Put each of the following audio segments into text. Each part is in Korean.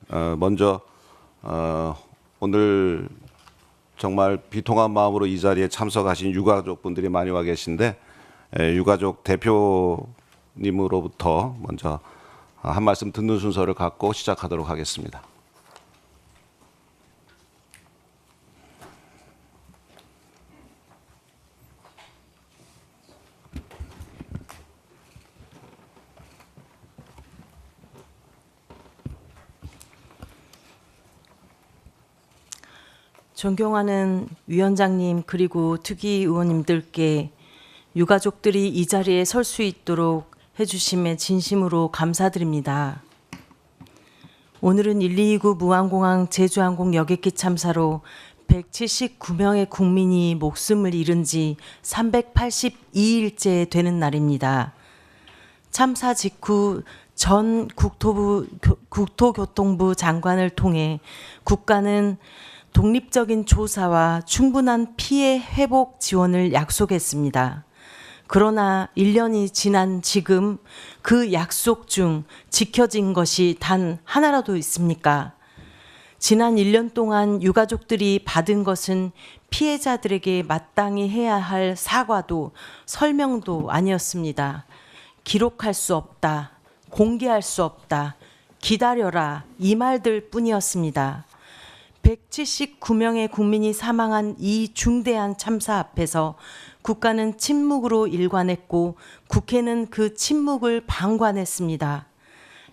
먼저 오늘 정말 비통한 마음으로 이 자리에 참석하신 유가족분들이 많이 와 계신데 유가족 대표님으로부터 먼저 한 말씀 듣는 순서를 갖고 시작하도록 하겠습니다. 존경하는 위원장님 그리고 특위 의원님들께 유가족들이 이 자리에 설 수 있도록 해주심에 진심으로 감사드립니다. 오늘은 129 무한공항 제주항공 여객기 참사로 179명의 국민이 목숨을 잃은 지 382일째 되는 날입니다. 참사 직후 전 국토교통부 장관을 통해 국가는 독립적인 조사와 충분한 피해 회복 지원을 약속했습니다. 그러나 1년이 지난 지금 그 약속 중 지켜진 것이 단 하나라도 있습니까? 지난 1년 동안 유가족들이 받은 것은 피해자들에게 마땅히 해야 할 사과도 설명도 아니었습니다. 기록할 수 없다, 공개할 수 없다, 기다려라 이 말들 뿐이었습니다. 179명의 국민이 사망한 이 중대한 참사 앞에서 국가는 침묵으로 일관했고 국회는 그 침묵을 방관했습니다.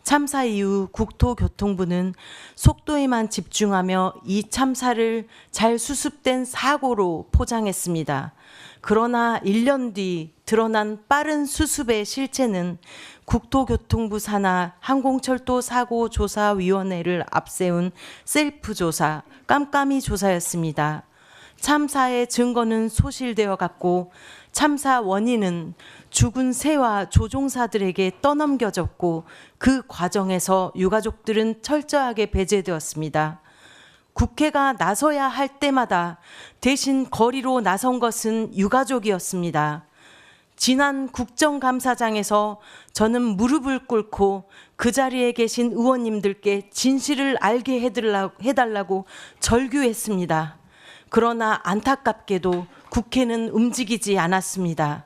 참사 이후 국토교통부는 속도에만 집중하며 이 참사를 잘 수습된 사고로 포장했습니다. 그러나 1년 뒤 드러난 빠른 수습의 실체는 국토교통부 산하 항공철도사고조사위원회를 앞세운 셀프조사, 깜깜이 조사였습니다. 참사의 증거는 소실되어 갔고 참사 원인은 죽은 새와 조종사들에게 떠넘겨졌고 그 과정에서 유가족들은 철저하게 배제되었습니다. 국회가 나서야 할 때마다 대신 거리로 나선 것은 유가족이었습니다. 지난 국정감사장에서 저는 무릎을 꿇고 그 자리에 계신 의원님들께 진실을 알게 해달라고 절규했습니다. 그러나 안타깝게도 국회는 움직이지 않았습니다.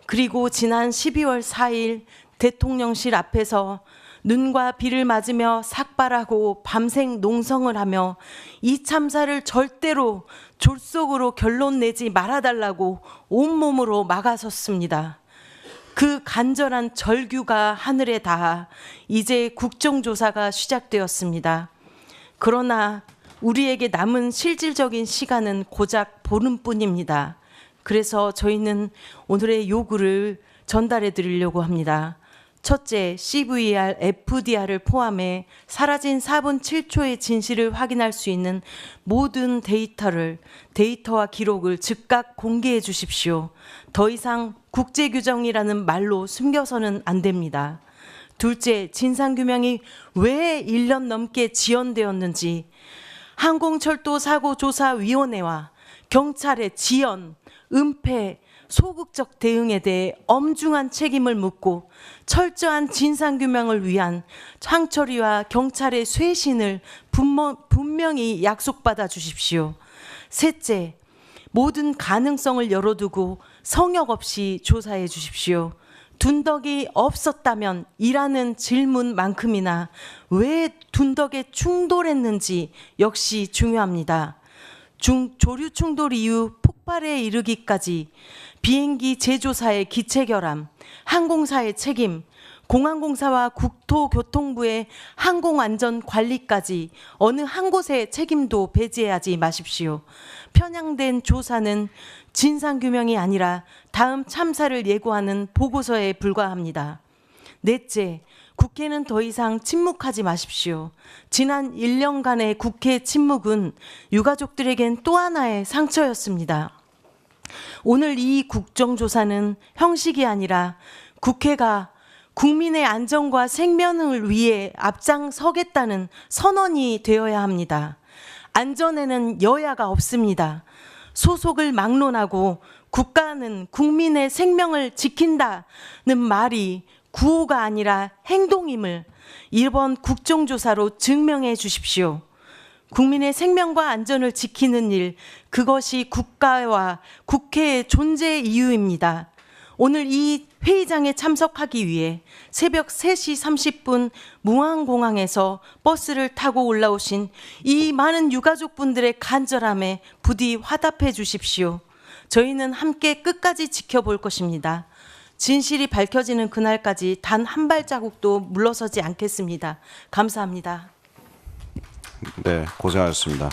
그리고 지난 12월 4일 대통령실 앞에서 눈과 비를 맞으며 삭발하고 밤생 농성을 하며 이 참사를 절대로 졸속으로 결론 내지 말아달라고 온몸으로 막아섰습니다. 그 간절한 절규가 하늘에 닿아 이제 국정조사가 시작되었습니다. 그러나 우리에게 남은 실질적인 시간은 고작 보름뿐입니다. 그래서 저희는 오늘의 요구를 전달해 드리려고 합니다. 첫째, CVR, FDR을 포함해 사라진 4분 7초의 진실을 확인할 수 있는 모든 데이터와 기록을 즉각 공개해 주십시오. 더 이상 국제규정이라는 말로 숨겨서는 안 됩니다. 둘째, 진상규명이 왜 1년 넘게 지연되었는지 항공철도사고조사위원회와 경찰의 지연, 은폐, 소극적 대응에 대해 엄중한 책임을 묻고 철저한 진상규명을 위한 황처리와 경찰의 쇄신을 분명히 약속받아 주십시오. 셋째, 모든 가능성을 열어두고 성역 없이 조사해 주십시오. 둔덕이 없었다면 이라는 질문만큼이나 왜 둔덕에 충돌했는지 역시 중요합니다. 조류 충돌 이후 폭발에 이르기까지 비행기 제조사의 기체 결함, 항공사의 책임, 공항공사와 국토교통부의 항공안전관리까지 어느 한 곳의 책임도 배제하지 마십시오. 편향된 조사는 진상규명이 아니라 다음 참사를 예고하는 보고서에 불과합니다. 넷째, 국회는 더 이상 침묵하지 마십시오. 지난 1년간의 국회 침묵은 유가족들에겐 또 하나의 상처였습니다. 오늘 이 국정조사는 형식이 아니라 국회가 국민의 안전과 생명을 위해 앞장서겠다는 선언이 되어야 합니다. 안전에는 여야가 없습니다. 소속을 막론하고 국가는 국민의 생명을 지킨다는 말이 구호가 아니라 행동임을 이번 국정조사로 증명해 주십시오. 국민의 생명과 안전을 지키는 일, 그것이 국가와 국회의 존재 이유입니다. 오늘 이 회의장에 참석하기 위해 새벽 3시 30분 무안공항에서 버스를 타고 올라오신 이 많은 유가족분들의 간절함에 부디 화답해 주십시오. 저희는 함께 끝까지 지켜볼 것입니다. 진실이 밝혀지는 그날까지 단 한 발자국도 물러서지 않겠습니다. 감사합니다. 네, 고생하셨습니다.